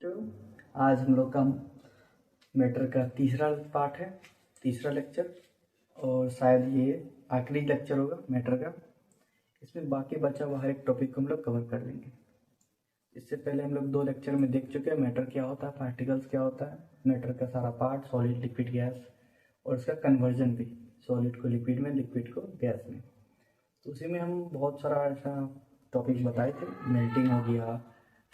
तो आज हम लोग का मैटर का तीसरा पार्ट है, तीसरा लेक्चर, और शायद ये आखिरी लेक्चर होगा मैटर का। इसमें बाकी बचा हुआ हर एक टॉपिक को हम लोग कवर कर लेंगे। इससे पहले हम लोग 2 लेक्चर में देख चुके हैं मैटर क्या होता है, पार्टिकल्स क्या होता है, मैटर का सारा पार्ट, सॉलिड, लिक्विड, गैस, और इसका कन्वर्जन भी, सॉलिड को लिक्विड में, लिक्विड को गैस में। तो उसी में हम बहुत सारा ऐसा टॉपिक बताए थे, मेल्टिंग हो गया,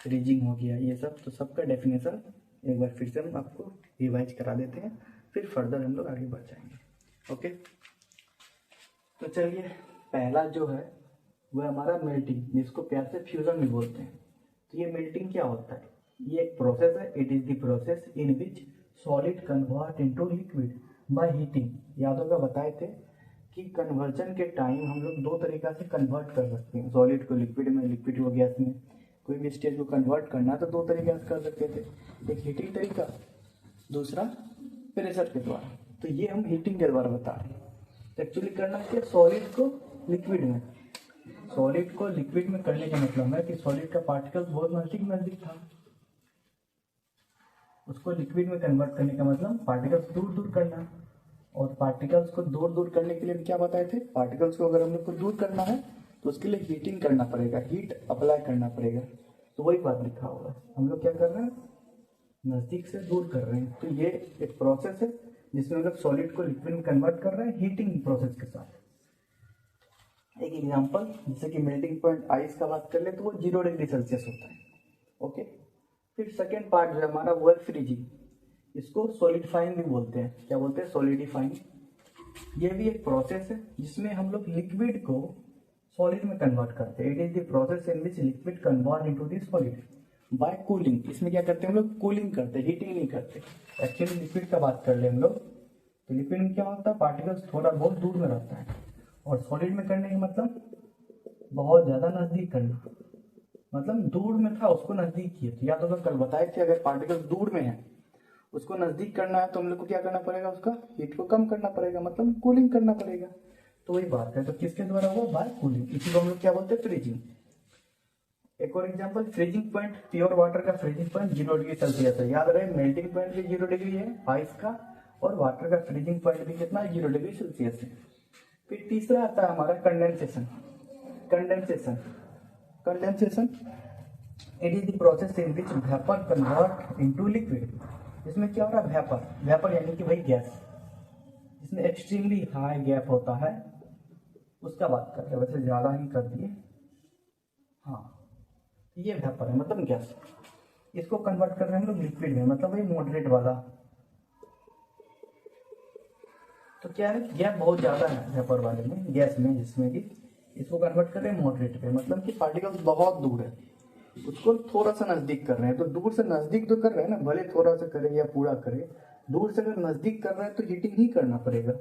फ्रीजिंग हो गया, ये सब। तो सबका डेफिनेशन एक बार फिर से हम आपको रिवाइज करा देते हैं, फिर फर्दर हम लोग आगे बढ़ जाएंगे। ओके, तो चलिए, पहला जो है वह हमारा मेल्टिंग, जिसको प्यार से फ्यूजन भी बोलते हैं। तो ये मेल्टिंग क्या होता है? ये एक प्रोसेस है। It is the process in which solid convert into liquid by heating. याद होगा बताए थे कि कन्वर्जन के टाइम हम लोग 2 तरीका से कन्वर्ट कर सकते हैं, सॉलिड को लिक्विड में, लिक्विड को गैस में। कोई भी स्टेज को कन्वर्ट करना है तो 2 तरीके से कर सकते थे, एक हीटिंग तरीका, दूसरा प्रेशर के द्वारा। तो ये हम हीटिंग के द्वारा बता रहे हैं। तो एक्चुअली करना क्या, सॉलिड को लिक्विड में, सॉलिड को लिक्विड में करने का मतलब है कि सॉलिड का पार्टिकल बहुत नजदीक नजदीक था, उसको लिक्विड में कन्वर्ट करने का मतलब पार्टिकल्स दूर दूर करना। और पार्टिकल्स को दूर दूर करने के लिए क्या बताए थे, पार्टिकल्स को अगर हम लोग को दूर करना है तो उसके लिए हीटिंग करना पड़ेगा, हीट अप्लाई करना पड़ेगा। तो वही बात लिखा हुआ है, हम लोग क्या कर रहे हैं, नज़दीक से दूर कर रहे हैं। तो ये एक प्रोसेस है जिसमें हम लोग सॉलिड को लिक्विड में कन्वर्ट कर रहे हैं हीटिंग प्रोसेस के साथ। एक एग्जांपल, जैसे कि मेल्टिंग पॉइंट आइस का बात कर ले तो वो 0 डिग्री सेल्सियस होता है। ओके, फिर सेकेंड पार्ट जो है हमारा वो है फ्रीजिंग। इसको सॉलिडिफाइंग भी बोलते हैं। क्या बोलते हैं? सॉलिडिफाइंग। ये भी एक प्रोसेस है जिसमें हम लोग लिक्विड को सॉलिड में कन्वर्ट करते हैं। It is the process in which liquid convert into the solid bye cooling. इसमें क्या करते हैं हम लोग, कूलिंग करते हैं, हीटिंग नहीं करते। एक्चुअली लिक्विड का बात कर ले हम लोग, तो लिक्विड में क्या होता है, पार्टिकल्स थोड़ा बहुत दूर में रहता है, और सॉलिड में करने का मतलब बहुत ज्यादा नजदीक करना। मतलब दूर में था उसको नजदीक किए। तो या तो कल बताए थे, अगर पार्टिकल्स दूर में है उसको नजदीक करना है तो हम लोग को क्या करना पड़ेगा, उसका हीट को कम करना पड़ेगा, मतलब कूलिंग करना पड़ेगा। तो वही बात है। तो किसके द्वारा हुआ, बाय कूलिंग। इसी को हम लोग क्या बोलते हैं, फ्रीजिंग। एक और example, freezing point, pure water का फ्रीजिंग पॉइंट 0 डिग्री सेल्सियस है। याद रहे, मेल्टिंग पॉइंट भी 0 डिग्री है आइस का, और वाटर का फ्रीजिंग पॉइंट भी कितना, 0 डिग्री सेल्सियस है। फिर तीसरा आता है हमारा condensation. Condensation, condensation it is the process in which vapour convert into liquid. इसमें क्या हो रहा है, वेपर, वेपर यानी कि वही गैस जिसमें एक्सट्रीमली हाई गैप होता है, उसका बात कर रहे हैं। वैसे ज्यादा ही कर दिए, हाँ, ये वेपर है मतलब गैस। इसको कन्वर्ट कर रहे हैं हम लोग लिक्विड में, मतलब वही मॉडरेट वाला। तो क्या है, गैप बहुत ज्यादा है वेपर वाले में, गैस में, जिसमें कि इसको कन्वर्ट कर रहे हैं मॉडरेट पे, मतलब कि पार्टिकल्स बहुत दूर है, उसको थोड़ा सा नजदीक कर रहे हैं। तो दूर से नजदीक तो कर रहे हैं ना, भले थोड़ा सा करे या पूरा करे, दूर से अगर नजदीक कर रहे हैं तो हीटिंग ही करना पड़ेगा।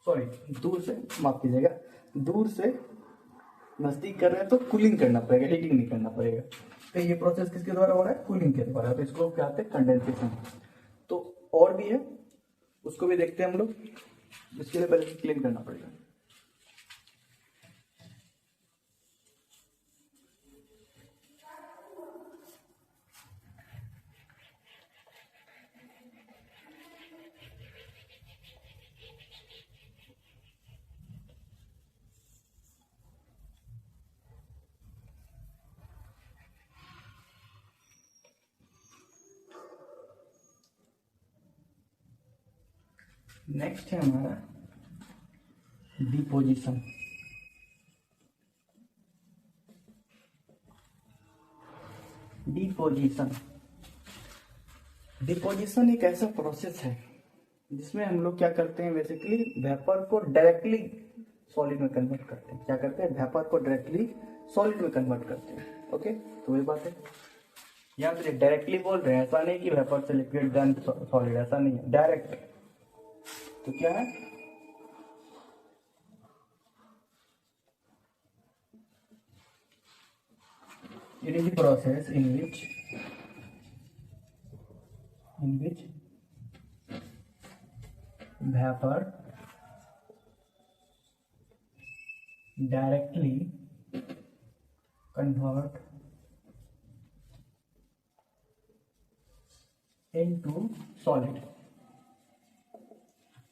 सॉरी, दूर से, माफ कीजिएगा, दूर से नजदीक कर रहे हैं तो कूलिंग करना पड़ेगा, हीटिंग नहीं करना पड़ेगा। तो ये प्रोसेस किसके द्वारा हो रहा है, कूलिंग के द्वारा। तो इसको क्या कहते हैं, कंडेंसेशन। तो और भी है, उसको भी देखते हैं हम लोग। इसके लिए पहले क्लीन करना पड़ेगा। नेक्स्ट है हमारा डिपोजिशन। डिपोजिशन, डिपोजिशन एक ऐसा प्रोसेस है जिसमें हम लोग क्या करते हैं, बेसिकली वेपर को डायरेक्टली सॉलिड में कन्वर्ट करते हैं। क्या करते हैं, वेपर को डायरेक्टली सॉलिड में कन्वर्ट करते हैं। ओके, तो वही बात है। यहाँ पे डायरेक्टली बोल रहे हैं, ऐसा नहीं कि वेपर से लिक्विड देन सॉलिड, ऐसा नहीं है, डायरेक्ट। तो क्या है, it is the process in which vapor directly convert into solid.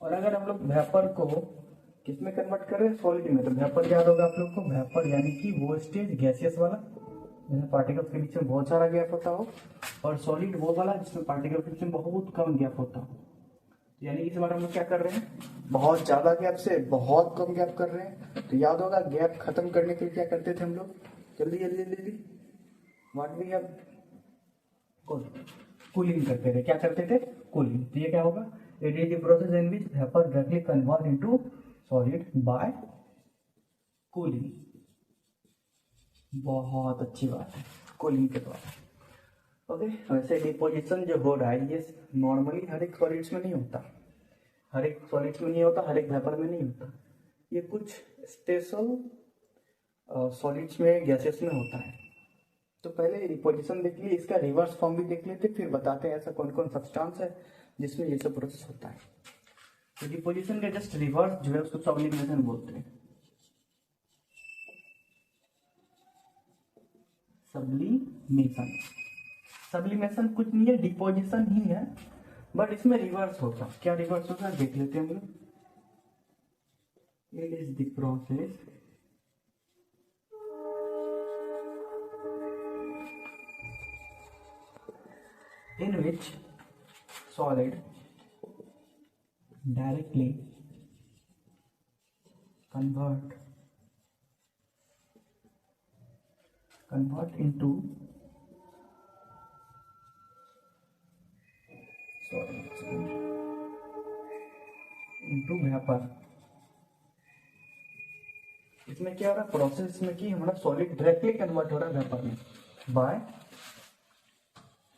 और अगर हम लोग वेपर को किस में कन्वर्ट कर रहे हैं, सॉलिड में, तो वेपर याद होगा आप लोग को, वेपर यानी कि वो स्टेज गैसियस वाला जिसमें पार्टिकल्स के बीच में बहुत सारा गैप होता हो, और सॉलिड वो वाला जिसमें पार्टिकल के बीच में बहुत कम गैप होता हो। यानी इस बार हम लोग क्या कर रहे हैं, बहुत ज्यादा गैप से बहुत कम गैप कर रहे हैं। तो याद होगा गैप खत्म करने के लिए क्या करते थे हम लोग, जल्दी जल्दी जल्दी, व्हाट वी हैव, कूलिंग करते थे। क्या करते थे, कूलिंग। तो ये क्या होगा, it is the process in which vapour directly convert into solid bye cooling. बहुत अच्छी बात है, कूलिंग के द्वारा। ओके, वैसे डिपोजिशन जो हो रहा है ये नॉर्मली हर एक सॉलिड्स में नहीं होता, हर एक सॉलिड्स में नहीं होता, हर एक वेपर में नहीं होता। ये कुछ स्पेशल सॉलिड्स में, गैसेस में होता है। तो पहले डिपोजिशन देख लिए, इसका रिवर्स फॉर्म भी देख लेते, फिर बताते हैं ऐसा कौन कौन सब्सटेंस है जिसमें ये सब प्रोसेस होता है। तो डिपोजिशन का जस्ट रिवर्स जो है उसको सब्लिमेशन बोलते हैं। सब्लिमेशन, सब्लिमेशन कुछ नहीं है, डिपोजिशन ही है, बट इसमें रिवर्स होता है। क्या रिवर्स होता है देख लेते हैं हम लोग। It is the process in which solid directly convert into vapour. इसमें क्या हो रहा है प्रोसेस में कि हमारा सॉलिड डायरेक्टली कन्वर्ट हो रहा है वेपर में बाय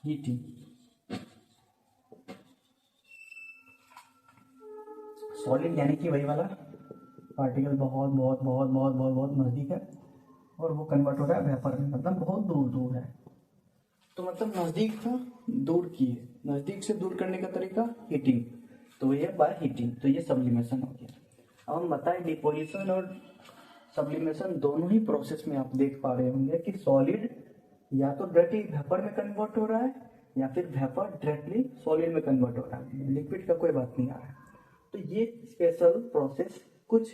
हीटिंग। सॉलिड यानी कि वही वाला पार्टिकल बहुत बहुत बहुत बहुत बहुत बहुत नजदीक है, और वो कन्वर्ट हो रहा है वेपर में, मतलब बहुत दूर दूर है। तो मतलब नजदीक था दूर की है, नजदीक से दूर करने का तरीका हीटिंग, तो ये बाय हीटिंग। तो ये सब्लिमेशन हो गया। अब हम बताएं डिपोजिशन और सब्लिमेशन दोनों ही प्रोसेस में आप देख पा रहे होंगे कि सॉलिड या तो डायरेक्टली वेपर में कन्वर्ट हो रहा है, या फिर वेपर डायरेक्टली सॉलिड में कन्वर्ट हो रहा है, लिक्विड का कोई बात नहीं आ रहा है। तो ये स्पेशल प्रोसेस कुछ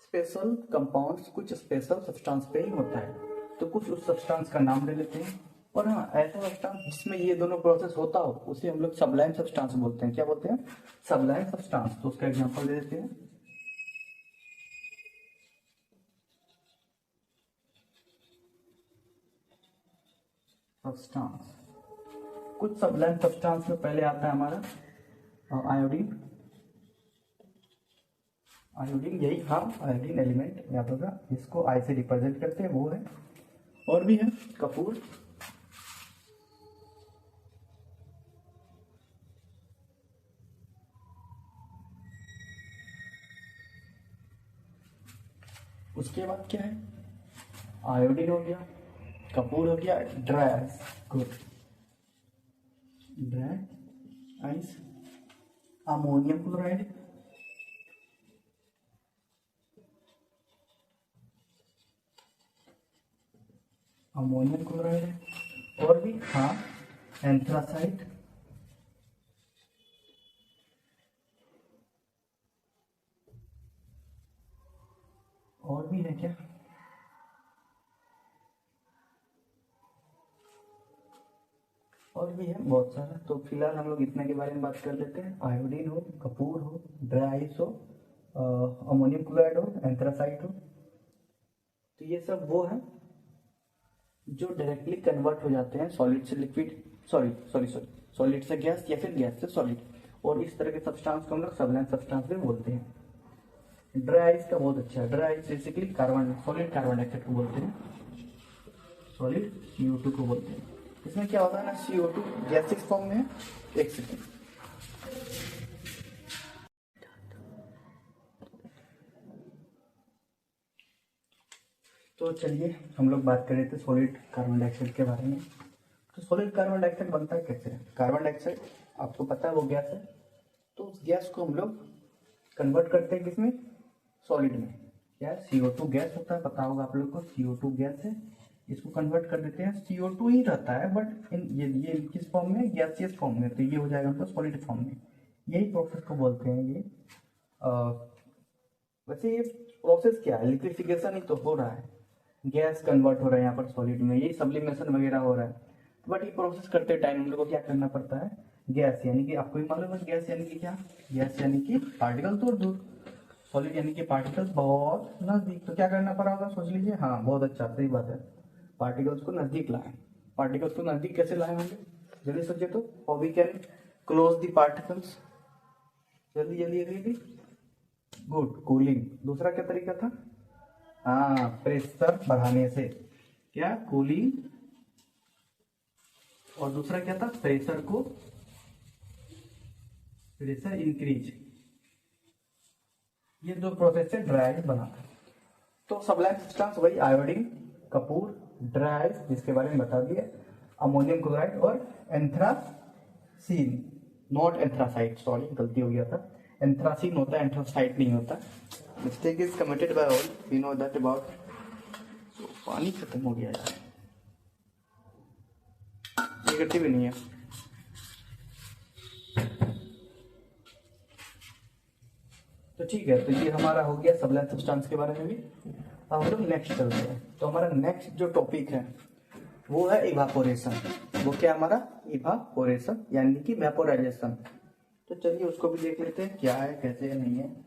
स्पेशल कंपाउंड्स, कुछ स्पेशल सब्सटेंस पे ही होता है। तो कुछ उस सब्सटेंस का नाम ले लेते हैं। और हाँ, ऐसा सब्सटेंस जिसमें ये दोनों प्रोसेस होता हो उसे हम लोग सबलाइम सब्सटेंस बोलते हैं। क्या बोलते हैं, सबलाइम सब्सटेंस। तो उसका एग्जांपल दे देते हैं। सब्सटेंस, कुछ सबलाइम सब्सटेंस में पहले आता है हमारा आयोडीन। आयोडीन, यही हाँ आयोडीन एलिमेंट याद होगा, इसको आई से रिप्रेजेंट करते हैं, वो है। और भी है कपूर, उसके बाद क्या है, आयोडीन हो गया, कपूर हो गया, dry ice, good, dry ice, ammonium chloride, ammonium chloride है। और भी हाँ एंथ्रासाइट, और भी है क्या, और भी है बहुत सारा। तो फिलहाल हम लोग इतना के बारे में बात कर लेते हैं। आयोडीन हो, कपूर हो, ड्राई आइस हो, अमोनियम क्लोराइड हो, एंथ्रासाइट हो। तो ये सब वो है जो डायरेक्टली कन्वर्ट हो जाते हैं सॉलिड से लिक्विड, सॉलिड से गैस, या फिर गैस से सॉलिड। और इस तरह के सब्सटेंस को हम लोग सबलाइन सब्सटेंस भी बोलते हैं। ड्राई आइस का बहुत अच्छा है, dry ice basically carbon, solid carbon dioxide को बोलते हैं, सॉलिड CO2 को बोलते हैं। इसमें क्या होता है ना, CO2 गैसियस फॉर्म में है। एक सेकेंड, तो चलिए हम लोग बात कर रहे थे सॉलिड कार्बन डाइऑक्साइड के बारे में। तो सॉलिड कार्बन डाइऑक्साइड बनता है कैसे, कार्बन डाइऑक्साइड आपको पता है वो गैस है। तो उस गैस को हम लोग कन्वर्ट करते हैं किसमें, सॉलिड में। क्या है, CO2 गैस होता है, पता होगा आप लोग को, CO2 गैस है। इसको कन्वर्ट कर देते हैं, CO2 ही रहता है बट ये किस फॉर्म में, गैसियस फॉर्म में, तो ये हो जाएगा हमको सॉलिड फॉर्म में। यही प्रोसेस को बोलते हैं ये। वैसे ये प्रोसेस क्या है, लिक्विफिकेशन ही तो हो रहा है, गैस कन्वर्ट हो रहा है यहाँ पर सॉलिड में, यही सब्लिमेशन वगैरह हो रहा है। बट ये प्रोसेस करते टाइम हम लोग को क्या करना पड़ता है, गैस यानी कि आपको भी मालूम है गैस यानी कि क्या, गैस यानी कि पार्टिकल दूर दूर, सॉलिड यानी कि पार्टिकल्स बहुत नजदीक। तो क्या करना पड़ा होगा सोच लीजिए, हाँ बहुत अच्छा, सही बात है, पार्टिकल्स को नजदीक लाए। पार्टिकल्स को नजदीक कैसे लाए होंगे, जल्दी सोचिए तो, how we can close the particles, जल्दी जल्दी जल्दी। Good, cooling. दूसरा क्या तरीका था, हाँ प्रेशर बढ़ाने से, क्या, कूलिंग। और दूसरा क्या था, प्रेशर को, प्रेशर इंक्रीज। ये दो प्रोसेस से ड्राई आइस बना। तो सबलाइम सब्सटेंस वही आयोडीन, कपूर, ड्राई आइस जिसके बारे में बता दिए, अमोनियम क्लोराइड और एंथ्रासीन, नॉट एंथ्रासाइट, सॉरी गलती हो गया था, एंथ्रासीन होता है, एंथ्रासाइट नहीं होता। Mistake is committed by all, we know that about. पानी खत्म हो गया यार, ये गलती भी नहीं है। तो ठीक है, तो ये हमारा हो गया सबलाइम सब्सटेंस के बारे में भी। अब हम लोग नेक्स्ट चलते हैं। तो हमारा नेक्स्ट जो टॉपिक है वो है इवापोरेशन। वो क्या हमारा, इवापोरेशन यानी कि वेपोराइजेशन। तो चलिए उसको भी देख लेते हैं, क्या है कैसे है नहीं है।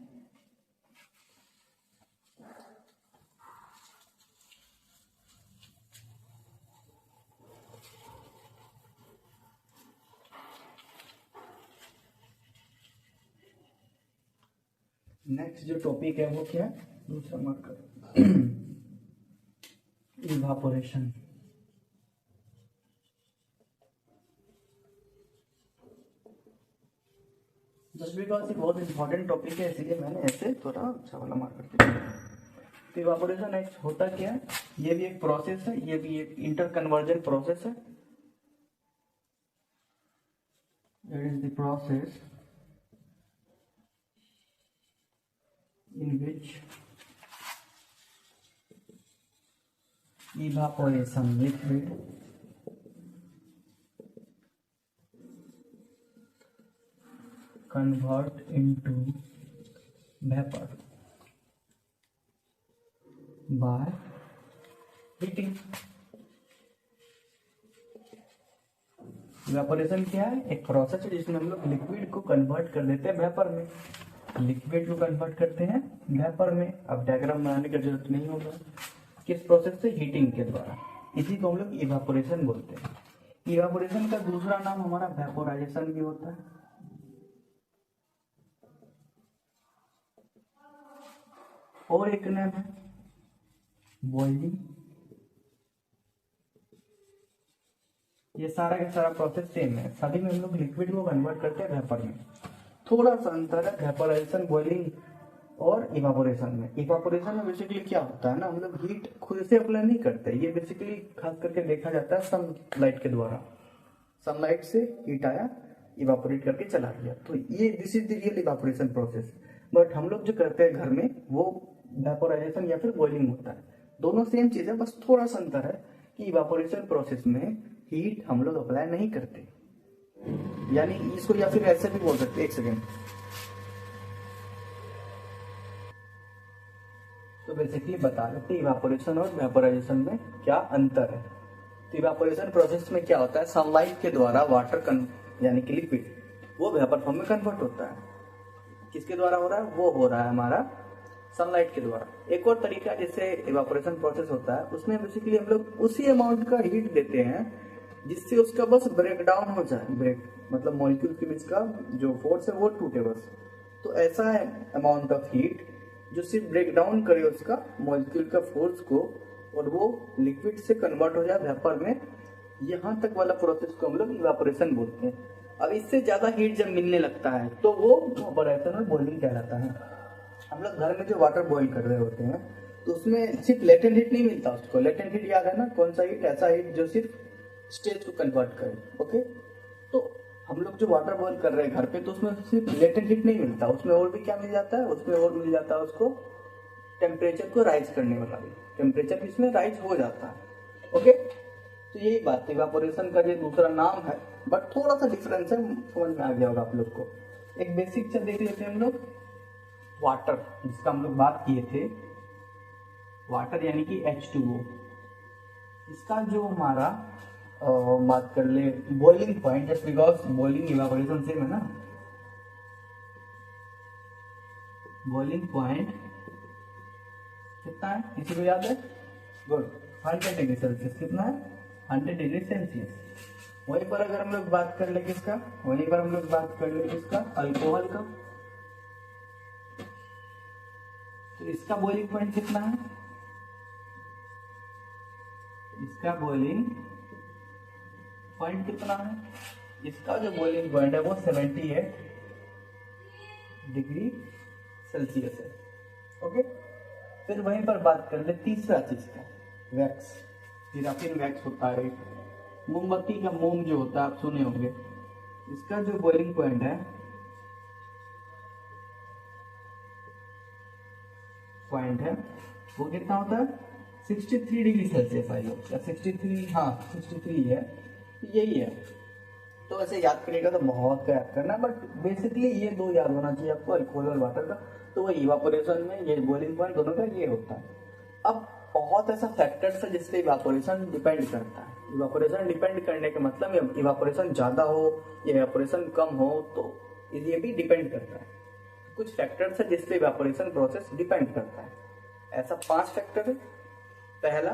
नेक्स्ट जो टॉपिक है वो क्या है, दूसरा मार्कर, इवापोरेशन। जस्ट बिकॉज ये बहुत इंपॉर्टेंट टॉपिक है इसलिए मैंने ऐसे थोड़ा अच्छा वाला मार्कर किया। तो इवापोरेशन एक होता क्या है, ये भी एक प्रोसेस है, ये भी एक इंटर कन्वर्जन प्रोसेस है। It is the process in which evaporation liquid convert into vapor by heating। Evaporation क्या है, एक प्रोसेस है जिसमें हम लोग लिक्विड को कन्वर्ट कर देते हैं वेपर में, लिक्विड को कन्वर्ट करते हैं वेपर में। अब डायग्राम बनाने की जरूरत नहीं होगा, किस प्रोसेस से, हीटिंग के द्वारा। इसी को हम लोग इवापोरेशन बोलते हैं। इवापोरेशन का दूसरा नाम हमारा वेपोराइजेशन भी होता है। और एक नाम है बॉइलिंग। ये सारा का सारा प्रोसेस सेम है, सभी में हम लोग लिक्विड को कन्वर्ट करते हैं वेपर में। थोड़ा सा अंतर है वेपोराइजेशन, बॉइलिंग और इवापोरेशन में। इवापोरेशन में बेसिकली क्या होता है ना, हम लोग हीट खुद से अप्लाई नहीं करते, ये बेसिकली खास करके देखा जाता है सनलाइट के द्वारा। सनलाइट से हीट आया, इवापोरेट करके चला गया, तो ये this is the real evaporation process. But हम लोग जो करते हैं घर में वो वेपोराइजेशन या फिर बॉइलिंग होता है। दोनों सेम चीज है, बस थोड़ा सा अंतर है कि इवापोरेशन प्रोसेस में हीट हम लोग अप्लाई नहीं करते, यानी इसको या फिर ऐसे भी बोल सकते, एक सेकेंड। तो बेसिकली बता देते इवापोरेशन और वेपोराइजेशन में क्या अंतर है। तो इवापोरेशन प्रोसेस में क्या होता है, सनलाइट के द्वारा वाटर यानी कि लिक्विड वो वेपर फॉर्म में कन्वर्ट होता है। किसके द्वारा हो रहा है, वो हो रहा है हमारा सनलाइट के द्वारा। एक और तरीका जिससे इवापोरेशन प्रोसेस होता है, उसमें बेसिकली हम लोग उसी अमाउंट का हीट देते हैं जिससे उसका बस ब्रेक डाउन हो जाए, ब्रेक मतलब मॉलिक्यूल के बीच का जो फोर्स है वो टूटे बस। तो ऐसा है अमाउंट ऑफ हीट जो सिर्फ ब्रेक डाउन करे उसका मॉलिक्यूल का फोर्स को, और वो लिक्विड से कन्वर्ट हो जाए वेपर में। यहाँ तक वाला प्रोसेस को हम लोग इवापोरेशन बोलते हैं। अब इससे ज्यादा हीट जब मिलने लगता है तो वो इवापोरेशन और बॉइलिंग कहलाता है। हम लोग घर में जो वाटर बॉईल कर रहे होते हैं तो उसमें सिर्फ लेटेंट हीट नहीं मिलता उसको। लेटेंट हीट याद है ना, कौन सा हीट, ऐसा हीट जो सिर्फ स्टेज को कन्वर्ट करे। ओके, तो हम लोग जो वाटर बॉईल कर रहे हैं घर पे तो उसमें सिर्फ लेटेंट हीट नहीं मिलता, उसमें और भी क्या मिल जाता है, उसमें और मिल जाता है उसको टेम्परेचर को राइज करने वाला भी। टेम्परेचर इसमें राइज हो जाता है। ओके, तो यही बात है, इवापोरेशन का ये दूसरा नाम है, बट थोड़ा सा डिफरेंस है, समझ में आ गया होगा आप लोग को। एक बेसिक चीज देख लेते हैं हम लोग, वाटर, जिसका हम लोग बात किए थे, वाटर यानी कि H2O। इसका जो हमारा बात कर ले boiling point, just because boiling evaporation same है ना, बॉइलिंग पॉइंट कितना है किसी को याद है? Good, 100 degree Celsius. कितना है? 100 डिग्री सेल्सियस। वहीं पर अगर हम लोग बात कर ले किसका, वहीं पर हम लोग बात कर ले किसका, अल्कोहल का, तो इसका बॉइलिंग पॉइंट कितना है? इसका बॉइलिंग पॉइंट कितना है? इसका जो बॉइलिंग पॉइंट है वो 78 डिग्री सेल्सियस है। ओके, फिर वहीं पर बात कर ले तीसरा चीज का, वैक्स, पैराफिन वैक्स होता है, मोमबत्ती का मोम जो होता है आप सुने होंगे, इसका जो बॉइलिंग पॉइंट है वो कितना होता है? 63 डिग्री सेल्सियस आई होता है, 63, हाँ 63 है, यही है। तो ऐसे याद करिएगा तो बहुत का याद करना है, बट बेसिकली ये दो याद होना चाहिए आपको, अल्कोहल और वाटर का। तो वो इवापोरेशन में ये बॉइलिंग पॉइंट दोनों का ये होता है। अब बहुत ऐसा फैक्टर्स है जिससे इवापोरेशन डिपेंड करता है। इवापोरेशन डिपेंड करने का मतलब इवापोरेशन ज़्यादा हो या इवापोरेशन कम हो, तो ये भी डिपेंड करता है। कुछ फैक्टर्स है जिससे इवापोरेशन प्रोसेस डिपेंड करता है। ऐसा 5 फैक्टर है। पहला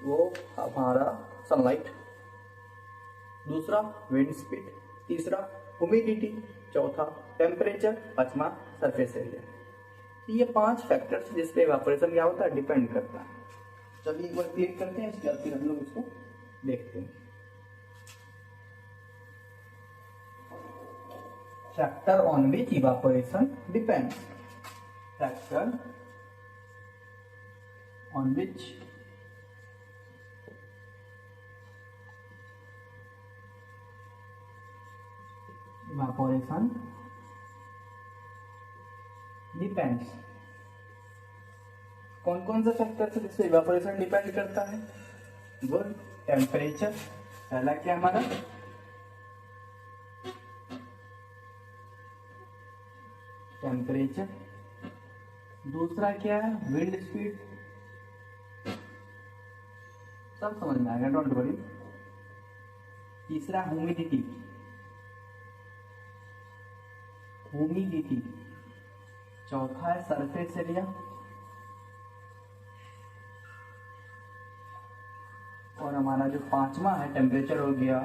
वो हमारा सनलाइट, दूसरा विंड स्पीड, तीसरा ह्यूमिडिटी, चौथा टेम्परेचर, पांचवा सरफेस एरिया। ये 5 फैक्टर्स जिस पे इवापोरेशन क्या होता है, डिपेंड करता है। चलिए एक बार क्लिक करते हैं, इसके बाद फिर हम लोग इसको देखते हैं। Factor on which evaporation depends, factor on which evaporation depends. कौन कौन सा फैक्टर है जिससे इवापोरेशन डिपेंड करता है? गुड, टेम्परेचर, पहला क्या हमारा टेम्परेचर, दूसरा क्या है विंड स्पीड, सब समझ में आएगा, डोंट वरी। तीसरा ह्यूमिडिटी, चौथा है सरफेस एरिया, और हमारा जो पांचवा है टेम्परेचर हो गया,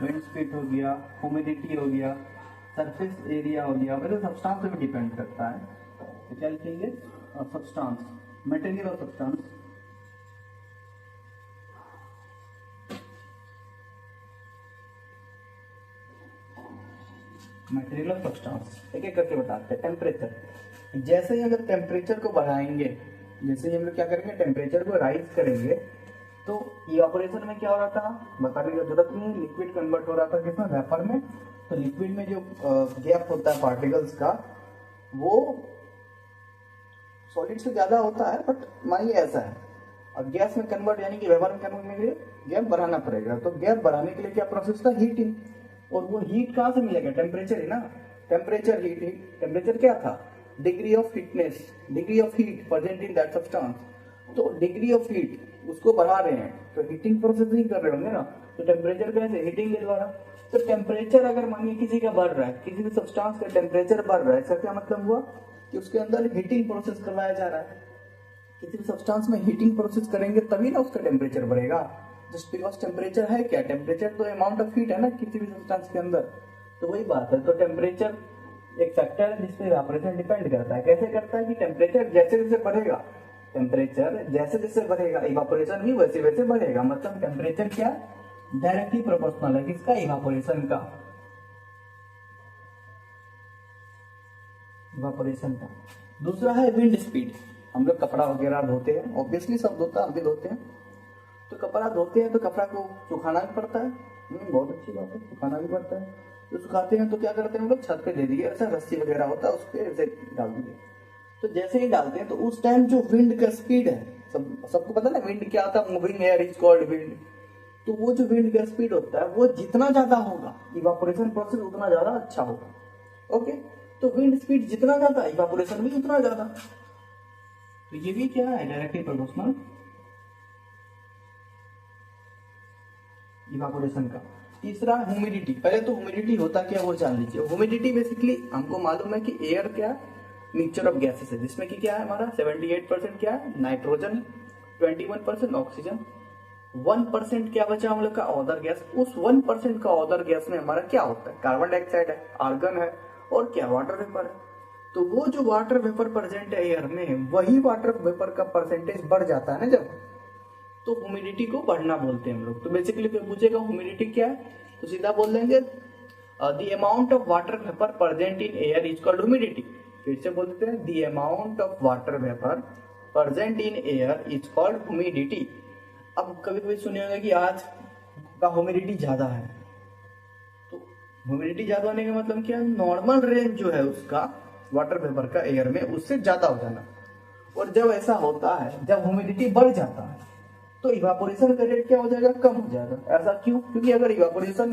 विंड स्पीड हो गया, ह्यूमिडिटी हो गया, सरफेस एरिया हो गया। वैसे सब्सटेंस पे भी डिपेंड करता है, तो क्या लिखेंगे? सब्सटेंस, मटेरियल और सब्सटेंस। मटेरियल और सब्सटेंस एक एक करके बताते हैं। टेम्परेचर, जैसे ही अगर टेम्परेचर को बढ़ाएंगे, जैसे ही हम लोग क्या करेंगे, टेम्परेचर को राइज करेंगे, तो इवापोरेशन में क्या हो रहा था बताने की जरूरत नहीं है, लिक्विड कन्वर्ट हो रहा था किसमें, वेपर में। तो लिक्विड में जो गैप होता है पार्टिकल्स का, वो सॉलिड से ज्यादा होता है, बट मानिए ऐसा है। और गैस में कन्वर्ट यानी कि वेपर में कन्वर्ट करने के लिए गैप बढ़ाना पड़ेगा। तो गैप बढ़ाने के लिए क्या प्रोसेस था? हीटिंग। और वो हीट कहाँ से मिलेगा? टेम्परेचर ही ना, टेम्परेचर हीट। टेम्परेचर क्या था? Degree of heatness, degree of heat present in that substance. तो डिग्री ऑफ हीट उसको बढ़ा रहे हैं, तो हीटिंग प्रोसेस नहीं कर रहे होंगे ना, तो टेम्परेचर कैसे? हीटिंग के द्वारा। तो टेम्परेचर अगर मानिए किसी का बढ़ रहा है, किसी भी सब्सटेंस का टेम्परेचर बढ़ रहा है, इसका क्या मतलब हुआ कि उसके अंदर हीटिंग प्रोसेस करवाया जा रहा है। किसी भी सब्सटेंस में हीटिंग प्रोसेस करेंगे तभी ना उसका टेम्परेचर बढ़ेगा। जस्ट बिकॉज टेम्परेचर है क्या? टेम्परेचर तो अमाउंट ऑफ हीट है ना किसी भी सब्सटेंस के अंदर, तो वही बात है। तो टेम्परेचर एक फैक्टर है जिसपे इवापोरेशन डिपेंड करता है। कैसे करता है कि टेम्परेचर जैसे जैसे बढ़ेगा, टेम्परेचर जैसे जैसे बढ़ेगा, इवापोरेशन भी वैसे वैसे बढ़ेगा। मतलब टेम्परेचर क्या? डायरेक्टली प्रोपोर्शनल है किसका? इवापोरेशन का, इवापोरेशन का। दूसरा है विंड स्पीड। हम लोग कपड़ा वगैरह धोते हैं, ऑब्वियसली सब धोता है, हम भी धोते हैं। तो कपड़ा धोते हैं तो कपड़ा को सुखाना भी पड़ता है। बहुत अच्छी बात है, सुखाना भी पड़ता है। तो सुखाते हैं तो क्या करते हैं हम लोग? छत पे दे दिए, ऐसा रस्सी वगैरह होता है उस पर ऐसे डाल दिए। तो जैसे ही डालते हैं तो उस टाइम जो विंड का स्पीड है सबको पता ना विंड क्या आता है, moving air is called wind. तो वो जो विंड का स्पीड होता है वो जितना ज्यादा होगा इवापोरेशन प्रोसेस उतना ज्यादा अच्छा होगा। ओके, तो विंड स्पीड जितना ज्यादा इवापोरेशन भी उतना ज्यादा। तो ये भी क्या है, डायरेक्टली प्रोपोर्शनल इवापोरेशन का। तीसरा ह्यूमिडिटी। पहले तो ह्यूमिडिटी होता क्या वो जान लीजिए। ह्यूमिडिटी बेसिकली हमको मालूम है कि एयर क्या मिक्सचर ऑफ गैसेस है, जिसमें कि क्या है हमारा 78% क्या है नाइट्रोजन, 21% ऑक्सीजन, 1% क्या बचा हम लोग का अदर गैस। उस 1% का अदर गैस में हमारा क्या होता है, कार्बन डाइऑक्साइड है, आर्गन है और क्या वाटर वेपर है। तो वो जो वाटर वेपर प्रेजेंट है एयर में, वही वाटर वेपर का परसेंटेज बढ़ जाता है ना जब, तो ह्यूमिडिटी को बढ़ना बोलते हैं हम लोग। तो बेसिकली पूछेगा ह्यूमिडिटी क्या है, तो सीधा बोल देंगे the amount of water vapour present in air is called humidity. फिर से बोल देते हैं the amount of water vapour present in air is called humidity. अब कभी कभी सुनिएगा कि आज का ह्यूमिडिटी ज्यादा है, तो ह्यूमिडिटी ज्यादा होने का मतलब क्या, नॉर्मल रेंज जो है उसका वाटर वेपर का एयर में उससे ज्यादा हो जाना। और जब ऐसा होता है, जब ह्यूमिडिटी बढ़ जाता है तो इवापोरेशन का रेट क्या हो जाएगा, कम हो जाएगा। ऐसा क्यों, क्योंकि अगर इवापोरेशन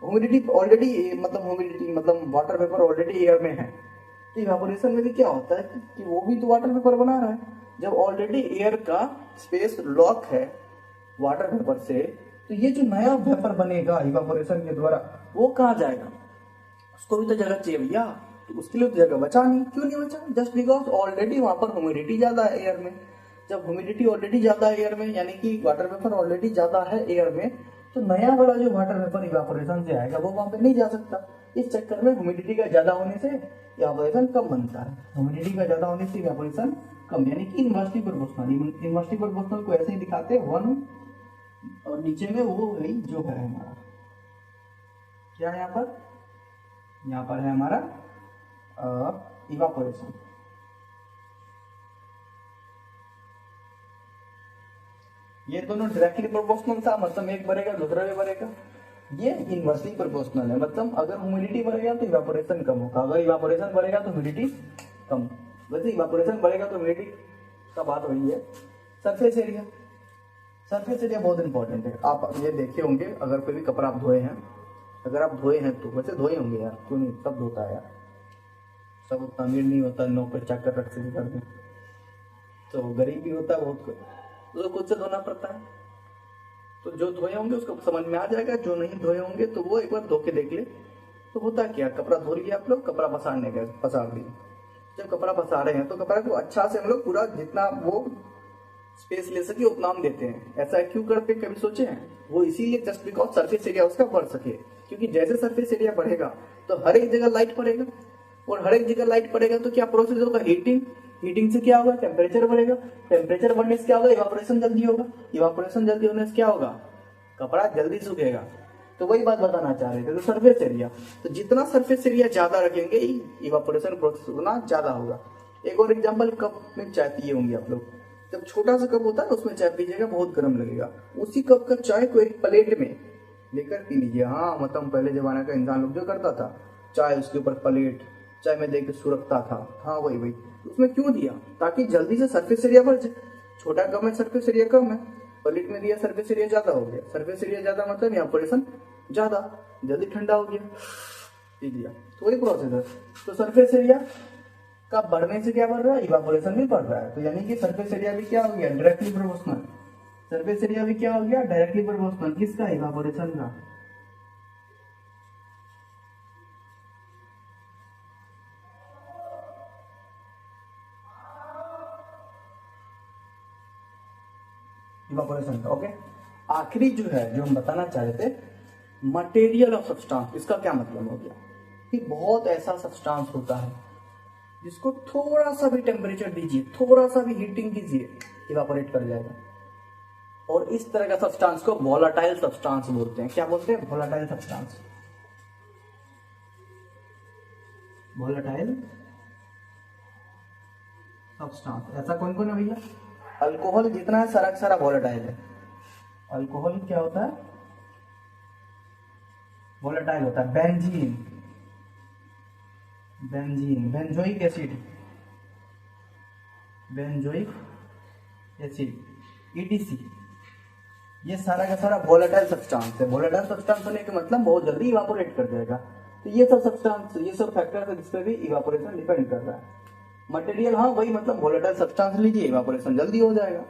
ह्यूमिडिटी ऑलरेडी मतलब वाटर वेपर ऑलरेडी एयर में है, तो इवापोरेशन में भी क्या होता है कि वो भी तो वाटर वेपर बना रहा है। जब ऑलरेडी एयर का स्पेस लॉक है वाटर वेपर से, तो ये जो नया वेपर बनेगा इवापोरेशन के द्वारा वो कहाँ जाएगा, उसको भी तो जगह चाहिए भैया। तो उसके लिए तो जगह बचा नहीं। क्यों नहीं बचा, जस्ट बिकॉज ऑलरेडी वहां पर ह्यूमिडिटी ज्यादा है एयर में। जब ह्यूमिडिटी ऑलरेडी ज्यादा है एयर में, यानी कि वाटर वेपर ऑलरेडी ज्यादा है एयर में, तो नया वाला जो वाटर वेपर इवापोरेशन से आएगा वो वहां पे नहीं जा सकता। इस चक्कर में ह्यूमिडिटी का ज्यादा होने से इवापोरेशन कम बनता है। ह्यूमिडिटी का ज्यादा होने से इवापोरेशन कम, यानी कि इन्वर्सली प्रोपोर्शनल। इन्वर्सली प्रोपोर्शनल को ऐसे ही दिखाते हैं 1 और नीचे में वो वही जो है हमारा क्या है, यहाँ पर है हमारा इवापोरेशन। ये दोनों डायरेक्टली प्रोपोर्शनल था, मतलब एक बढ़ेगा दूसरा भी बढ़ेगा। ये इनवर्सली प्रोपोर्शनल है, मतलब अगर ह्यूमिडिटी बढ़ेगा तो इवापोरेशन कम होगा, अगर इवापोरेशन बढ़ेगा तो ह्यूमिडिटी कम। वैसे इवापोरेशन बढ़ेगा तो ह्यूमिडिटी का बात वही है। सरफेस एरिया, सरफेस एरिया बहुत इंपॉर्टेंट है। आप ये देखे होंगे अगर कोई भी कपड़ा आप धोए हैं, अगर आप धोए हैं तो वैसे धोए होंगे यार, क्यों नहीं, सब धोता है यार, सब उतना अमीर नहीं होता नौकर चाकर रख से कर दे, तो गरीब भी होता है बहुत, तो खुद से धोना पड़ता है। तो जो धोए होंगे उसको समझ में आ जाएगा, जो नहीं धोए होंगे तो वो एक बार धो के देख ले। तो होता क्या, कपड़ा धो लिया आप लोग, कपड़ा पसारने गए, पसार दिए। जब कपड़ा पसारे हैं तो कपड़ा को अच्छा से हम लोग पूरा जितना वो स्पेस ले सके उतना हम देते हैं। ऐसा क्यों करते हैं, कभी सोचे हैं? वो इसीलिए जस्ट बिकॉज सरफेस एरिया उसका बढ़ सके, क्योंकि जैसे सरफेस एरिया बढ़ेगा तो हर एक जगह लाइट पड़ेगा, और हर एक जगह लाइट पड़ेगा तो क्या प्रोसेस होगा, हीटिंग। हीटिंग से क्या होगा, टेम्परेचर बढ़ेगा, टेम्परेचर बढ़ने से क्या होगा, इवापोरेशन जल्दी होगा, इवापोरेशन जल्दी होने से क्या होगा, कपड़ा जल्दी सूखेगा। तो वही बात बताना चाह रहे थे। तो सरफेस एरिया, तो जितना सरफेस एरिया ज्यादा रखेंगे इवापोरेशन प्रोसेस उतना ज्यादा होगा। एक और एग्जांपल, कप में चाय पिए होंगे आप लोग, जब छोटा सा कप होता है उसमें चाय पीजिएगा, बहुत गर्म लगेगा। उसी कप का चाय को एक प्लेट में लेकर पी लीजिए। हाँ, मतलब पहले जमाने का इंसान लोग जो करता था, चाय उसके ऊपर प्लेट चाय में देकर सुरखता था। हाँ वही उसमें क्यों दिया, ताकि जल्दी से सरफेस एरिया बढ़ जाए। छोटा कम है, सरफेस एरिया कम है, प्लेट में दिया सरफेस एरिया ज्यादा हो गया। सरफेस एरिया ज्यादा मतलब इवापोरेशन ज्यादा, जल्दी ठंडा हो गया, पी लिया। तो वही प्रोसेस है। तो सरफेस एरिया का बढ़ने से क्या बढ़ रहा है, इवापोरेशन भी बढ़ रहा है। तो यानी कि सरफेस एरिया भी क्या हो गया, डायरेक्टली प्रोपोर्शनल। सरफेस एरिया भी क्या हो गया, डायरेक्टली प्रोपोर्शनल, किसका, इवापोरेशन का। इवापोरेशन का। ओके, आखिरी जो है जो हम बताना चाह रहे थे, मटेरियल ऑफ सब्सटेंस। इसका क्या मतलब हो गया कि बहुत ऐसा सब्सटेंस होता है जिसको थोड़ा सा भी टेम्परेचर दीजिए, थोड़ा सा भी हीटिंग कीजिए, इवापोरेट कर जाएगा। और इस तरह का सब्सटेंस को वोलेटाइल सब्सटेंस बोलते हैं। क्या बोलते हैं, वोलेटाइल सब्सटेंस। वोलेटाइल सब्सटेंस ऐसा कौन कौन है भैया, अल्कोहल जितना है सारा वोलेटाइल है। अल्कोहल क्या होता है, वोलेटाइल होता है। Benzene, benzene, benzoic acid, benzoic acid etc, ये सारा का सारा वोलेटाइल सब्सटेंस है। वोलेटाइल सब्सटेंस होने का मतलब बहुत जल्दी इवापोरेट कर देगा। तो ये सब सब्सटेंस, ये सब फैक्टर है जिसपे भी इवापोरेशन डिपेंड कर रहा है। मटेरियल, हाँ वही मतलब वोलेटाइल सब्सटेंस लीजिए, इवापोरेशन जल्दी हो जाएगा।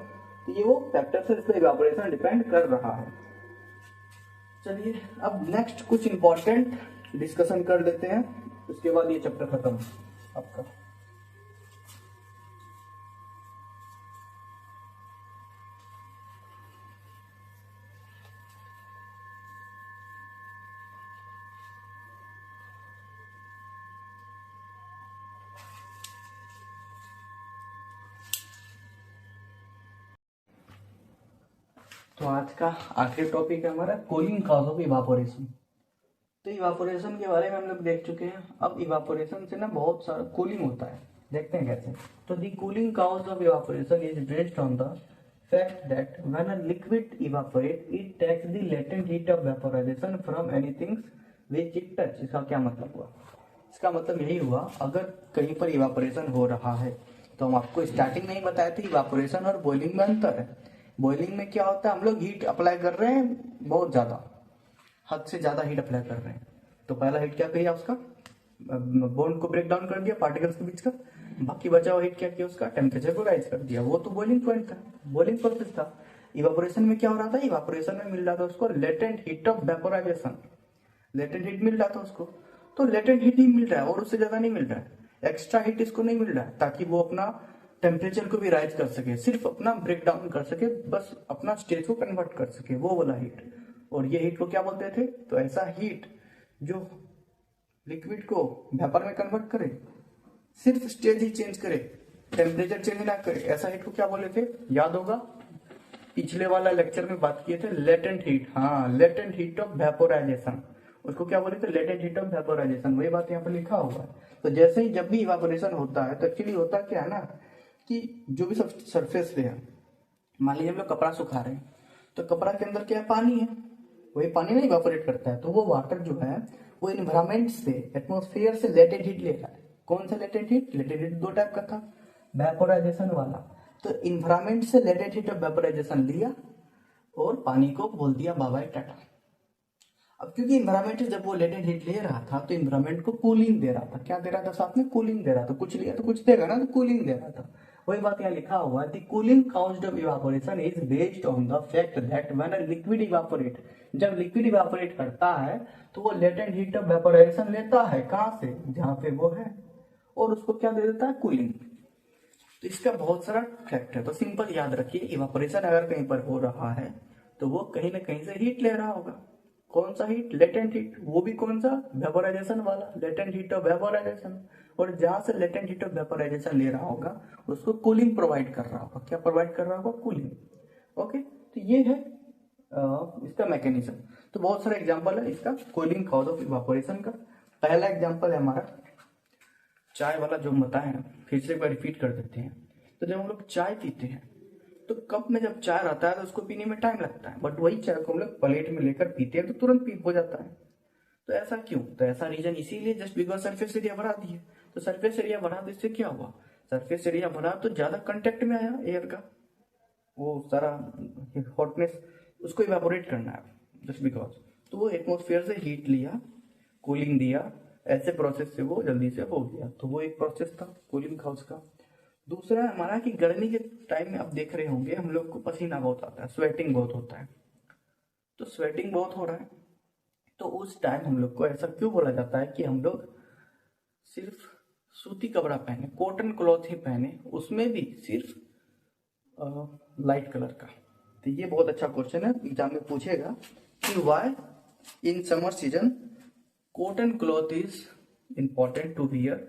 तो ये वो फैक्टर है जिसपे इवापोरेशन डिपेंड कर रहा है। चलिए अब नेक्स्ट कुछ इंपॉर्टेंट डिस्कशन कर लेते हैं, उसके बाद ये चैप्टर खत्म आपका। तो आज का आखिरी टॉपिक है हमारा कूलिंग कॉज ऑफ इवापोरेशन। तो इवापोरेशन के बारे में हम लोग देख चुके हैं। अब इवापोरेशन से ना बहुत सारा कूलिंग होता है, देखते हैं कैसे। तो the cooling cause of evaporation is based on the fact that when a liquid evaporates it takes the latent heat of vaporization from anything which it touch। इसका क्या मतलब हुआ? इसका मतलब यही हुआ, अगर कहीं पर इवापोरेशन हो रहा है तो हम आपको स्टार्टिंग में ही बताए थे इवापोरेशन और बॉइलिंग में अंतर है। बॉइलिंग में क्या होता है, हम लोग हीट अप्लाई कर रहे हैं बहुत ज्यादा, हद से ज्यादा हीट अप्लाई कर रहे हैं। तो पहला हीट क्या किया उसका, बॉन्ड को ब्रेक डाउन कर दिया पार्टिकल्स के बीच का। बाकी बचा हुआ हीट क्या किया, उसका टेम्परेचर को राइज कर दिया। वो तो बॉइलिंग पॉइंट था, बॉइलिंग प्रोसेस था। इवापोरेशन में क्या हो रहा था, इवापोरेशन में मिल रहा था उसको latent heat of vaporisation, latent heat मिल रहा था उसको। तो लेटेंट हीट ही मिल रहा है और उससे ज्यादा नहीं मिल रहा है, एक्स्ट्रा हीट इसको नहीं मिल रहा है, ताकि वो अपना टेम्परेचर को भी राइज कर सके, सिर्फ अपना ब्रेक डाउन कर सके, बस अपना स्टेज को कन्वर्ट कर सके, वो वाला हीट। और ये हीट को क्या बोलते थे, तो ऐसा हीट जो लिक्विड को वेपर में कन्वर्ट करे, सिर्फ स्टेज ही चेंज करे, टेम्परेचर चेंज ना करे, ऐसा हीट को क्या बोले थे, याद होगा पिछले वाला लेक्चर में बात किए थे, लेटेंट हीट। हाँ, लेटेंट हीट ऑफ वेपोराइजेशन, उसको क्या बोले थे, लेटेंट हीट ऑफ वेपोराइजेशन। वही बात यहाँ पर लिखा हुआ है। तो जैसे ही जब भी इवापोरेशन होता है तो एक्चुअली होता क्या है ना, कि जो भी सरफेस पे है, मान लीजिए हम लोग कपड़ा सुखा रहे हैं, तो कपड़ा के अंदर क्या है, पानी है, वही पानी ना इवापोरेट करता है। तो वो वाटर जो है वो इन्वायरमेंट से, एटमॉस्फेयर से लेटेंट हीट ले रहा है। कौन सा लेटेंट हीट, लेटेंट हीट दो टाइप का था, वेपोराइजेशन वाला। तो इन्वायरमेंट से लेटेंट हीट ऑफ वेपोराइजेशन लिया और पानी को बोल दिया बाय बाय टाटा। अब क्योंकि इन्वायरमेंट जब वो लेटेंट हीट ले रहा था तो इन्वायरमेंट को कूलिंग दे रहा था। क्या दे रहा था साथ में, कूलिंग दे रहा था। कुछ लिया तो कुछ देगा ना, तो कूलिंग दे रहा था। वही बात यहाँ लिखा हुआ है, the cooling cause of evaporation is based on the fact that when a liquid evaporate, जब लिक्विड इवापोरेट करता है तो वो लेटेंट हीट ऑफ वेपोराइजेशन लेता है, कहाँ से, जहां पे वो है, और उसको क्या दे देता है, कूलिंग। तो इसका बहुत सारा फैक्ट है। तो सिंपल याद रखिए, इवापोरेशन अगर कहीं पर हो रहा है तो वो कहीं ना कहीं से हीट ले रहा होगा। कौन सा हीट, लेटेंट हीट। वो भी कौन सा, वेपोराइजेशन वाला, लेटेंट हीट ऑफ वेपोराइजेशन। और जहां से लेटेंट हीट ऑफ वेपोराइजेशन ले रहा होगा उसको कूलिंग प्रोवाइड कर रहा होगा। क्या प्रोवाइड कर रहा होगा, कूलिंग। ओके, तो ये है इसका मैकेनिज्म। तो बहुत सारे एग्जांपल है इसका कूलिंग कॉज ऑफ इवापोरेशन का। पहला एग्जांपल है हमारा चाय वाला, जो हम बताए हैं, फिर से एक बार रिपीट कर देते हैं। तो जब हम लोग चाय पीते हैं तो कप में जब चाय रहता है तो उसको पीने में टाइम लगता है, बट वही चाय को हम लोग प्लेट में लेकर पीते हैं तो तुरंत पी हो जाता है। तो ऐसा क्यों, तो ऐसा रीजन इसीलिए जस्ट बिकॉज सरफेस एरिया बढ़ा दिए। तो सरफेस एरिया बढ़ा, इससे क्या हुआ, सरफेस एरिया बढ़ा तो ज्यादा कंटेक्ट में आया एयर का, वो सारा हॉटनेस उसको इवेपोरेट करना है जस्ट बिकॉज। तो वो एटमोस्फेयर से हीट लिया, कूलिंग दिया, ऐसे प्रोसेस से वो जल्दी से हो गया। तो वो एक प्रोसेस था कूलिंग हाउस का। दूसरा हमारा कि गर्मी के टाइम में आप देख रहे होंगे हम लोग को पसीना बहुत आता है, स्वेटिंग बहुत होता है। तो स्वेटिंग बहुत हो रहा है तो उस टाइम हम लोग को ऐसा क्यों बोला जाता है कि हम लोग सिर्फ सूती कपड़ा पहने, कॉटन क्लॉथ ही पहने, उसमें भी सिर्फ लाइट कलर का। तो ये बहुत अच्छा क्वेश्चन है, एग्जाम में पूछेगा कि why in summer season cotton cloth is important to wear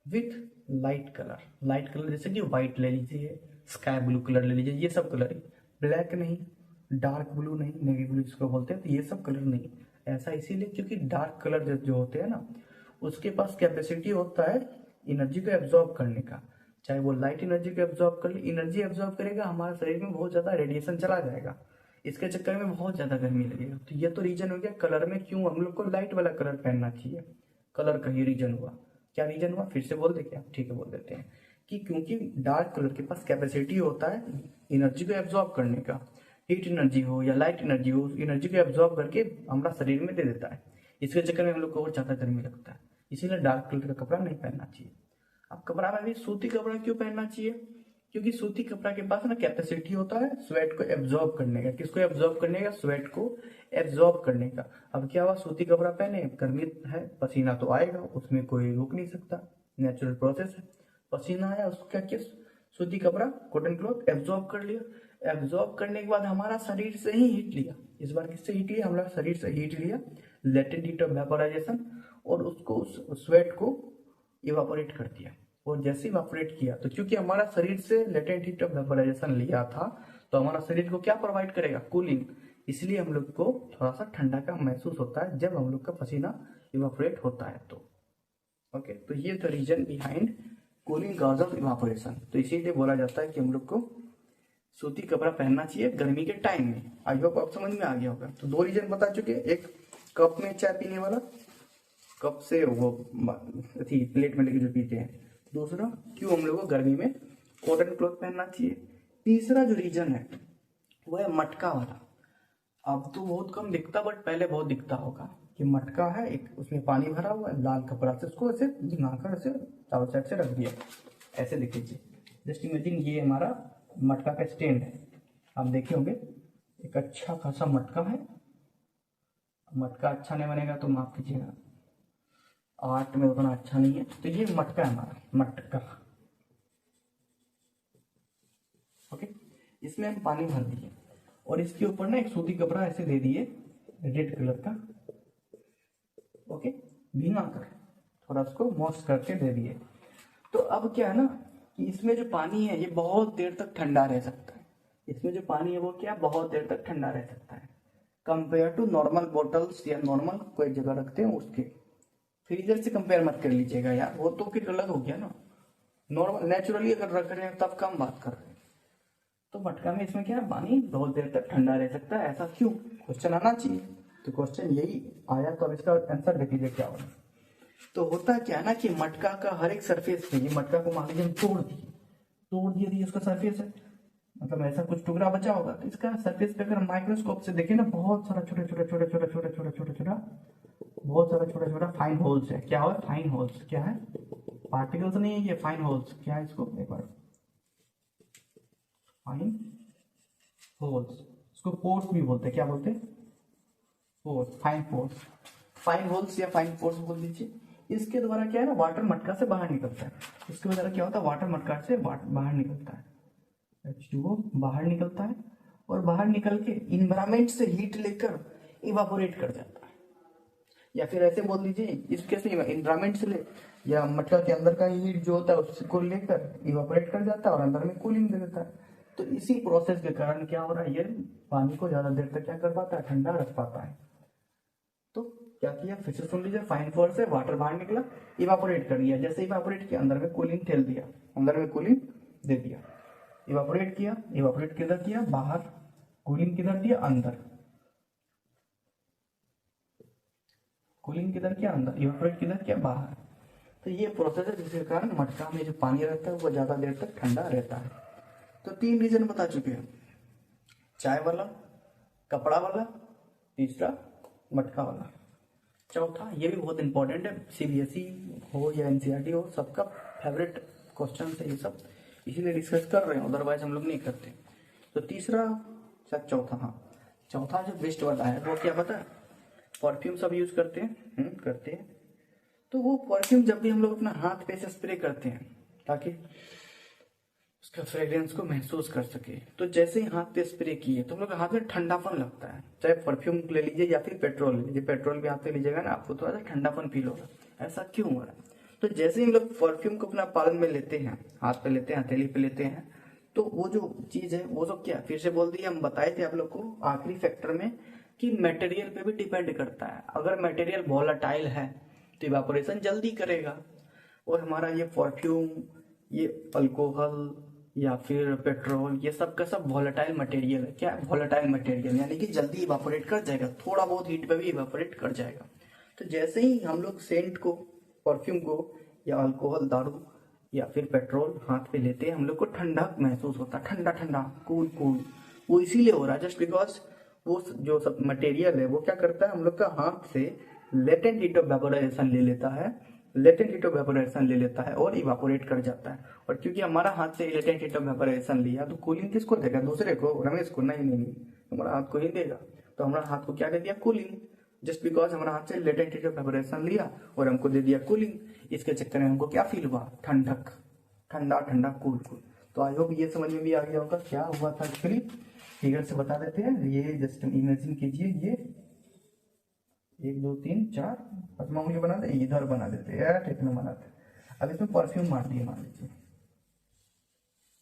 with light colour. Light colour जैसे कि व्हाइट ले लीजिए, स्काई ब्लू कलर ले लीजिए, ये सब कलर ही, ब्लैक नहीं, डार्क ब्लू नहीं, नेवी ब्लू जिसको बोलते हैं, तो ये सब कलर नहीं। ऐसा इसीलिए क्योंकि डार्क कलर जो होते हैं ना, उसके पास कैपेसिटी होता है एनर्जी को एब्जॉर्ब करने का। चाहे वो लाइट एनर्जी को एब्जॉर्ब कर ले, एनर्जी एब्जॉर्ब करेगा, हमारे शरीर में बहुत ज्यादा रेडिएशन चला जाएगा, इसके चक्कर में बहुत ज्यादा गर्मी लगेगा। तो ये तो रीजन हो गया कलर में क्यों हम लोग को लाइट वाला कलर पहनना चाहिए, कलर का ही रीजन हुआ। क्या रीजन हुआ, फिर से बोल दे क्या, ठीक है बोल देते हैं कि क्योंकि डार्क कलर के पास कैपेसिटी होता है एनर्जी को एब्जॉर्ब करने का, हीट एनर्जी हो या लाइट एनर्जी हो, एनर्जी को एब्जॉर्ब करके हमारा शरीर में दे देता है। इसके चक्कर में हम लोग को और ज्यादा गर्मी लगता है, इसीलिए डार्क कलर का कपड़ा नहीं पहनना चाहिए। अब कपड़ा में भी सूती कपड़ा क्यों पहनना चाहिए? क्योंकि सूती कपड़ा के पास ना कैपेसिटी होता है स्वेट को एब्जॉर्ब करने का। किसको एब्जॉर्ब करने का? स्वेट को एब्जॉर्ब करने का। अब क्या हुआ, सूती कपड़ा पहने, गर्मी है, पसीना तो आएगा, उसमें कोई रोक नहीं सकता, नेचुरल प्रोसेस है। पसीना आया, उसको क्या किया, सूती कपड़ा कॉटन क्लॉथ एब्जॉर्ब कर लिया। एब्जॉर्ब करने के बाद हमारा शरीर से ही हीट लिया। इस बार किससे हीट लिया? हमारा शरीर से हीट लिया, लेटेंट हीट ऑफ वेपोराइजेशन, और उसको उस स्वेट को इवापोरेट कर दिया। और जैसे इवापोरेट किया तो क्योंकि हमारा शरीर से लेटेंट हीट ऑफ वेपोराइजेशन लिया था तो हमारा शरीर को क्या प्रोवाइड करेगा? कूलिंग। इसलिए हम लोग को थोड़ा सा ठंडा का महसूस होता है जब हम लोग का पसीना इवापोरेट होता है तो। ओके, तो ये the reason behind cooling cause of evaporation. तो इसीलिए बोला जाता है कि हम लोग को सूती कपड़ा पहनना चाहिए गर्मी के टाइम में। आई होप आप समझ में आ गया होगा। तो दो रीजन बता चुके, एक कप में चाय पीने वाला, कप से वो थी प्लेट में लेके जो पीते हैं। दूसरा, क्यों हम लोग को गर्मी में कॉटन क्लॉथ पहनना चाहिए। तीसरा जो रीजन है वो है मटका वाला। अब तो बहुत कम दिखता, बट पहले बहुत दिखता होगा कि मटका है एक, उसमें पानी भरा हुआ है, लाल कपड़ा से उसको ऐसे भिंगाकर ऐसे चारों साइड से रख दिया, ऐसे देख लीजिए। जस्ट इमेजिन ये हमारा मटका का स्टैंड है, आप देखे होंगे एक अच्छा खासा मटका है। मटका अच्छा नहीं बनेगा तो माफ कीजिएगा, आर्ट में उतना अच्छा नहीं है। तो ये मटका है हमारा, मटका। ओके, इसमें हम पानी भर दिए और इसके ऊपर ना एक सूती कपड़ा ऐसे दे दिए रेड कलर का। ओके, भीगा कर थोड़ा उसको मॉइस्ट करके दे दिए। तो अब क्या है ना कि इसमें जो पानी है ये बहुत देर तक ठंडा रह सकता है। इसमें जो पानी है वो क्या, बहुत देर तक ठंडा रह सकता है कंपेयर टू नॉर्मल बोटल्स या नॉर्मल कोई जगह रखते हैं उसके। फ्रीजर से कंपेयर मत कर लीजिएगा यार, वो तो फिर अलग हो गया ना। नॉर्मल नेचुरली अगर रख रहे हैं तब कम बात कर रहे हैं। तो मटका में इसमें क्या है, पानी बहुत देर तक ठंडा रह सकता है। ऐसा क्यों? क्वेश्चन आना चाहिए। तो क्वेश्चन यही आया, तो अब इसका आंसर देख लीजिए क्या होगा। तो होता क्या है ना कि मटका का हर एक सरफेस पे, ये मटका को मान लीजिए हम तोड़ दिए तो इसका सरफेस है, मतलब ऐसा कुछ टुकड़ा बचा होगा। तो इसका सरफेस पे अगर माइक्रोस्कोप से देखें ना, बहुत सारा छोटा छोटा फाइन होल्स है। क्या हो? Fine holes. क्या है? पार्टिकल्स नहीं है ये, फाइन होल्स। क्या है इसको एक बार, फाइन होल्स। इसको पोर्स भी बोलते हैं। क्या बोलते हैं? Pores, fine pores, fine holes या फाइन पोर्स बोल दीजिए। इसके द्वारा क्या है ना, वाटर मटका से बाहर निकलता है। इसके द्वारा क्या होता है, वाटर मटका से बाहर निकलता है, H2O बाहर निकलता है, और बाहर निकल के इन्वायरमेंट से हीट लेकर इवापोरेट कर जाता है। या फिर ऐसे बोल दीजिए, इस केस में इन्वायरमेंट से ले या मटका के अंदर का हीट जो होता है उसको लेकर इवापोरेट कर जाता है और अंदर में कूलिंग दे देता है। तो इसी प्रोसेस के कारण क्या हो रहा है, ये पानी को ज्यादा देर तक क्या कर पाता है, ठंडा रख पाता है। तो क्या किया, फिर से सुन लीजिए, फाइन फोर्स से वाटर बाहर निकला, इवापोरेट कर दिया। जैसे इवापोरेट किया, अंदर में कूलिंग ठेल दिया, अंदर में कूलिंग दे दिया। इवापोरेट किया, इवापोरेट किधर किया, बाहर। कूलिंग किधर दिया, अंदर। कूलिंग किधर किया, अंदर। इवापोरेट किधर किया, बाहर। तो ये प्रोसेस है जिसके कारण मटका में जो पानी रहता है वो ज्यादा देर तक ठंडा रहता है। तो 3 रीजन बता चुके हैं, चाय वाला, कपड़ा वाला, तीसरा मटका वाला। चौथा, ये भी बहुत इंपॉर्टेंट है, सीबीएसई हो या एनसीईआरटी हो, सबका फेवरेट क्वेश्चन है ये सब, इसीलिए डिस्कस कर रहे हैं, अदरवाइज हम लोग नहीं करते। तो तीसरा शायद चौथा, हाँ चौथा जो बेस्ट वाला है वो क्या पता है, परफ्यूम सब यूज करते हैं, करते हैं। तो वो परफ्यूम जब भी हम लोग अपना हाथ पे से स्प्रे करते हैं ताकि उसका फ्रेग्रेंस को महसूस कर सके, तो जैसे ही हाथ पे स्प्रे किए तो हम लोग हाथ में ठंडापन लगता है। चाहे परफ्यूम ले लीजिए या फिर पेट्रोल ले लीजिए, पेट्रोल भी हाथ पे लीजिएगा ना, आपको थोड़ा सा ठंडापन फील होगा। ऐसा क्यों हो रहा है? तो जैसे ही हम लोग परफ्यूम को अपना पालन में लेते हैं, हाथ पे लेते हैं, हथेली पे लेते हैं, तो वो जो चीज है वो सब क्या, फिर से बोल दिए, हम बताए थे आप लोग को आखिरी फैक्टर में कि मटेरियल पे भी डिपेंड करता है। अगर मटेरियल वोलेटाइल है तो इवापोरेशन जल्दी करेगा, और हमारा ये परफ्यूम, ये अल्कोहल या फिर पेट्रोल, ये सब का सब वोलेटाइल मटेरियल है। क्या वोलेटाइल मटेरियल, यानी कि जल्दी इवापोरेट कर जाएगा, थोड़ा बहुत हीट पे भी इवापोरेट कर जाएगा। तो जैसे ही हम लोग सेंट को, परफ्यूम को या अल्कोहल, दारू या फिर पेट्रोल हाथ पे लेते हैं हम लोग को ठंडा महसूस होता है, ठंडा ठंडा कूल कूल। वो इसीलिए हो रहा है जस्ट बिकॉज वो जो सब मटेरियल है वो क्या करता है, हम लोग का हाथ से लेटेंट हीट ऑफ वेपोराइजेशन ले लेता है, लेटेंट हीट ऑफ वेपोराइजेशन ले लेता है और इवापोरेट कर जाता है। और क्योंकि हमारा हाथ से लेटेंट हीट ऑफ वेपोराइजेशन लिया तो कूलिंग किसको देगा, दूसरे को, रमेश को? नहीं नहीं नहीं, हमारा हाथ को ही देगा। तो हमारा हाथ को क्या दे दिया, कूलिंग, जस्ट बिकॉज हमारा हाथ से लेटेंट हीट ऑफ वेपोराइजेशन लिया और हमको दे दिया कूलिंग। इसके चक्कर में हमको क्या फील हुआ, ठंडक, ठंडा ठंडा कूल कूल। तो आई होप ये समझ में भी आ गया होगा क्या हुआ था एक्चुअली। फिगर से बता देते हैं, ये जस्ट इमेजिन कीजिए, ये 1 2 3 4 5वां उंगली बना दे, इधर बना देते यार, ठीक ना बनाते। अब इसमें परफ्यूम मार दिए मान लीजिए,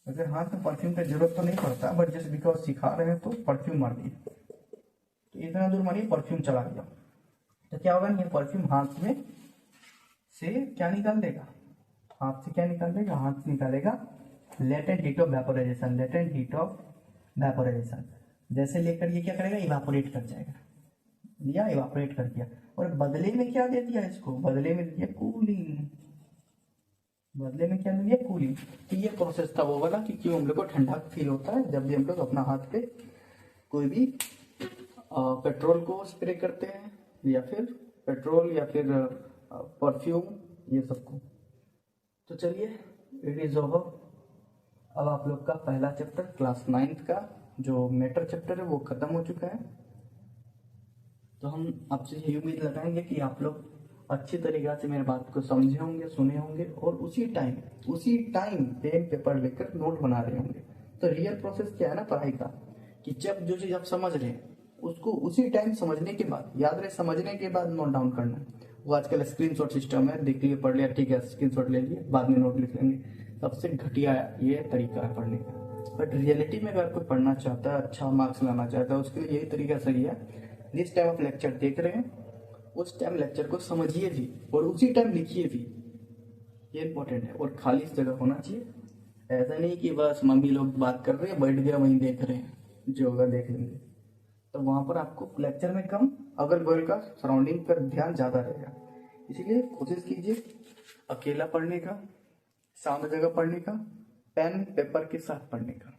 वैसे हाथ में परफ्यूम की जरूरत तो नहीं पड़ता, बट जस्ट बिकॉज सिखा रहे हैं तो परफ्यूम मार दिए। तो इतना दूर मानिए परफ्यूम चला गया, तो क्या होगा, ये परफ्यूम हाथ में से क्या निकाल देगा, हाथ से क्या निकाल देगा, हाथ से निकालेगा latent heat of vaporisation, latent heat of vaporisation. जैसे लेकर ये क्या करेगा, इवापोरेट कर जाएगा, लिया इवापोरेट कर दिया। और बदले में क्या दे दिया इसको, बदले में दिया कूलिंग, बदले में क्या दे दिया, कूलिंग। तो ये प्रोसेस था वो वाला कि क्यों हम लोग को ठंडा फील होता है जब भी हम लोग अपना हाथ पे कोई भी पेट्रोल को स्प्रे करते हैं, या फिर पेट्रोल या फिर परफ्यूम, ये सबको। तो चलिए, इट इज ओवर। अब आप लोग का पहला चैप्टर क्लास 9th का जो मैटर चैप्टर है वो खत्म हो चुका है। तो हम आपसे यही उम्मीद लगाएंगे कि आप लोग अच्छी तरीके से मेरे बात को समझे होंगे, सुने होंगे और उसी टाइम पेन पेपर लेकर नोट बना रहे होंगे। तो रियल प्रोसेस क्या है ना पढ़ाई का, कि जब जो चीज आप समझ रहे हैं उसको उसी टाइम समझने के बाद, याद रहे, समझने के बाद नोट डाउन करना। वो आजकल स्क्रीनशॉट सिस्टम है, देख लिए, पढ़ लिया, ठीक है, स्क्रीनशॉट ले लिए, बाद में नोट लिख लेंगे। सबसे घटिया ये तरीका है पढ़ने का। बट रियलिटी में अगर कोई पढ़ना चाहता है, अच्छा मार्क्स लाना चाहता है, उसके लिए यही तरीका सही है। जिस टाइम आप लेक्चर देख रहे हैं उस टाइम लेक्चर को समझिए भी और उसी टाइम लिखिए भी, ये इंपॉर्टेंट है। और खाली इस जगह होना चाहिए, ऐसा नहीं कि बस मम्मी लोग बात कर रहे हैं, बैठ गया वहीं देख रहे हैं, जो होगा देख लेंगे। तो वहां पर आपको लेक्चर में कम, अगल बगल का सराउंडिंग पर ध्यान ज्यादा रहेगा। इसीलिए कोशिश कीजिए अकेला पढ़ने का, शांत जगह पढ़ने का, पेन पेपर के साथ पढ़ने का,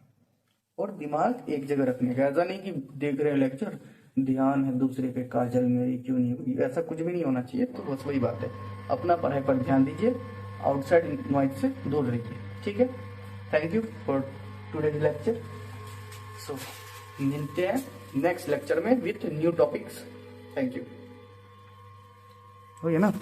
और दिमाग एक जगह रखने का। ऐसा नहीं कि देख रहे हैं लेक्चर, ध्यान है दूसरे पे, काजल मेरी क्यों नहीं हुई, ऐसा कुछ भी नहीं होना चाहिए। तो बस वही बात है, अपना पढ़ाई पर ध्यान दीजिए, आउटसाइड नॉइज से दूर रहिए, ठीक है। Thank you for today's lecture. So मिलते हैं नेक्स्ट लेक्चर में with new topics. Thank you. हो गया ना।